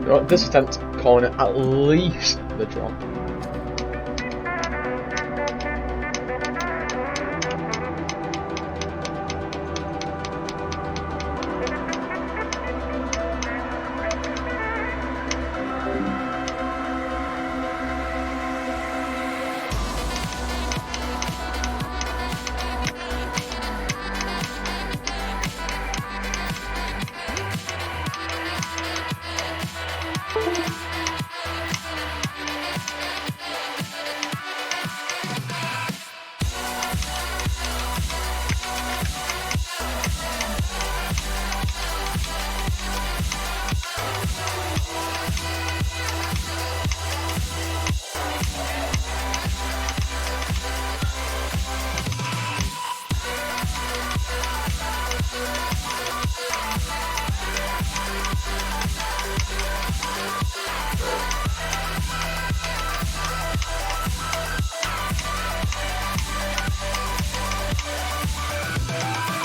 This attempt calling it at least the drop.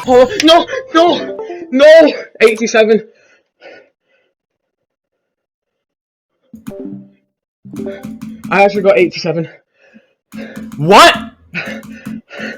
Oh, no, no, no! 87. I actually got 87. What?